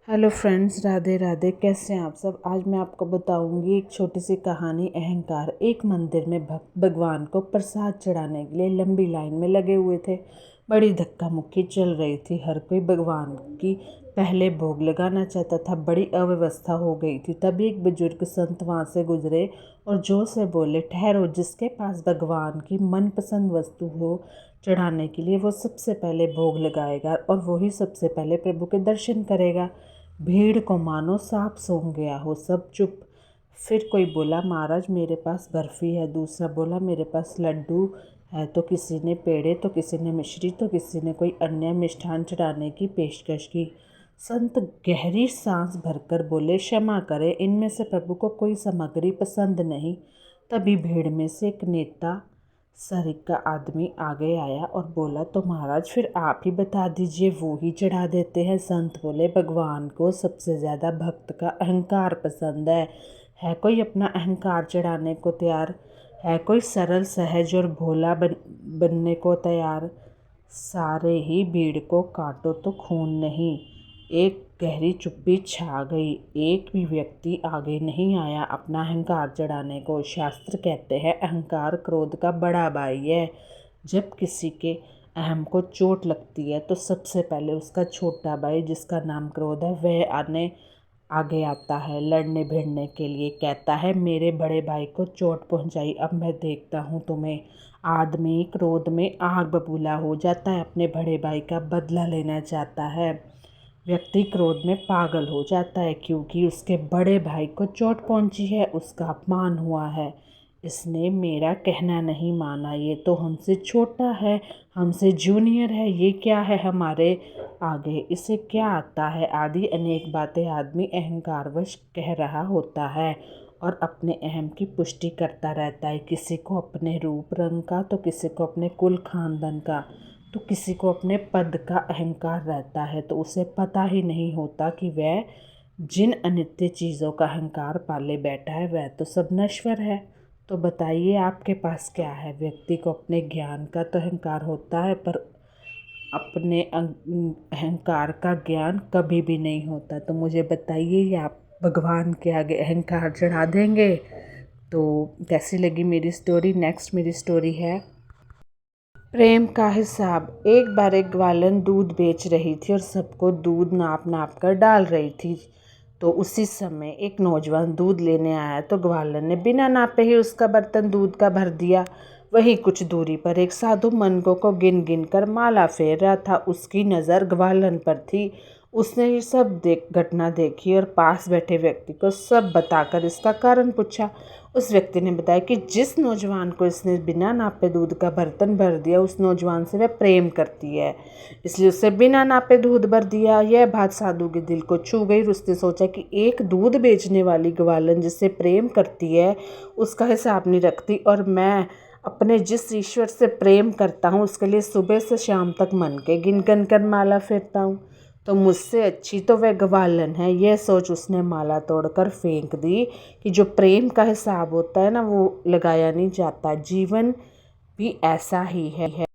Hello friends, Radhe Radhe. कैसे हैं आप सब। आज मैं आपको बताऊंगी एक छोटी सी कहानी। अहंकार। एक मंदिर में भक्त भगवान को प्रसाद चढ़ाने के लिए लंबी लाइन में लगे हुए थे। बड़ी धक्का मुक्की चल रही थी। हर कोई भगवान की पहले भोग लगाना चाहता था। बड़ी अव्यवस्था हो गई थी। तभी एक बुजुर्ग संत वहाँ से गुजरे और जोर से बोले, ठहरो, जिसके पास भगवान की मनपसंद वस्तु हो चढ़ाने के लिए वो सबसे पहले भोग लगाएगा और वही सबसे पहले प्रभु के दर्शन करेगा। भीड़ को मानो सांप सूंघ गया हो। सब चुप। फिर कोई बोला, महाराज मेरे पास बर्फ़ी है। दूसरा बोला, मेरे पास लड्डू है। तो किसी ने पेड़े, तो किसी ने मिश्री, तो किसी ने कोई अन्य मिष्ठान चढ़ाने की पेशकश की। संत गहरी सांस भरकर बोले, क्षमा करें, इनमें से प्रभु को कोई सामग्री पसंद नहीं। तभी भीड़ में से एक नेता सरिक का आदमी आगे आया और बोला, तो महाराज फिर आप ही बता दीजिए, वो ही चढ़ा देते हैं। संत बोले, भगवान को सबसे ज़्यादा भक्त का अहंकार पसंद है कोई अपना अहंकार चढ़ाने को तैयार? है कोई सरल सहज और भोला बनने को तैयार? सारे ही भीड़ को काटो तो खून नहीं। एक गहरी चुप्पी छा गई। एक भी व्यक्ति आगे नहीं आया अपना अहंकार चढ़ाने को। शास्त्र कहते हैं, अहंकार क्रोध का बड़ा भाई है। जब किसी के अहम को चोट लगती है तो सबसे पहले उसका छोटा भाई, जिसका नाम क्रोध है, वह आगे आता है लड़ने भिड़ने के लिए। कहता है, मेरे बड़े भाई को चोट पहुंचाई, अब मैं देखता हूं तुम्हें। आदमी क्रोध में आग बबूला हो जाता है, अपने बड़े भाई का बदला लेना चाहता है। व्यक्ति क्रोध में पागल हो जाता है क्योंकि उसके बड़े भाई को चोट पहुंची है, उसका अपमान हुआ है। इसने मेरा कहना नहीं माना, ये तो हमसे छोटा है, हमसे जूनियर है, ये क्या है हमारे आगे, इसे क्या आता है, आदि अनेक बातें आदमी अहंकारवश कह रहा होता है और अपने अहम की पुष्टि करता रहता है। किसी को अपने रूप रंग का, तो किसी को अपने कुल खानदान का, तो किसी को अपने पद का अहंकार रहता है। तो उसे पता ही नहीं होता कि वह जिन अनित्य चीज़ों का अहंकार पाले बैठा है वह तो सब नश्वर है। तो बताइए, आपके पास क्या है? व्यक्ति को अपने ज्ञान का तो अहंकार होता है, पर अपने अहंकार का ज्ञान कभी भी नहीं होता। तो मुझे बताइए, ये आप भगवान के आगे अहंकार चढ़ा देंगे? तो कैसी लगी मेरी स्टोरी? नेक्स्ट मेरी स्टोरी है प्रेम का हिसाब। एक बार एक ग्वालन दूध बेच रही थी और सबको दूध नाप नाप कर डाल रही थी। तो उसी समय एक नौजवान दूध लेने आया तो ग्वालन ने बिना नापे ही उसका बर्तन दूध का भर दिया। वहीं कुछ दूरी पर एक साधु मनकों को गिन गिन कर माला फेर रहा था। उसकी नज़र ग्वालन पर थी। उसने ये सब घटना देखी और पास बैठे व्यक्ति को सब बताकर इसका कारण पूछा। उस व्यक्ति ने बताया कि जिस नौजवान को इसने बिना नापे दूध का बर्तन भर दिया, उस नौजवान से वह प्रेम करती है, इसलिए उसे बिना नापे दूध भर दिया। यह बात साधु के दिल को छू गई। उसने सोचा कि एक दूध बेचने वाली ग्वालन जिससे प्रेम करती है उसका हिसाब नहीं रखती, और मैं अपने जिस ईश्वर से प्रेम करता हूँ उसके लिए सुबह से शाम तक मन के गिन गिन कर माला फेरता हूँ, तो मुझसे अच्छी तो वह ग्वालन है। यह सोच उसने माला तोड़कर फेंक दी कि जो प्रेम का हिसाब होता है ना, वो लगाया नहीं जाता। जीवन भी ऐसा ही है।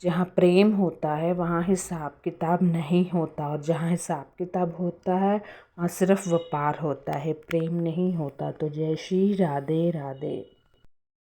जहाँ प्रेम होता है वहाँ हिसाब किताब नहीं होता, और जहाँ हिसाब किताब होता है वहाँ सिर्फ व्यापार होता है, प्रेम नहीं होता। तो जय श्री राधे राधे।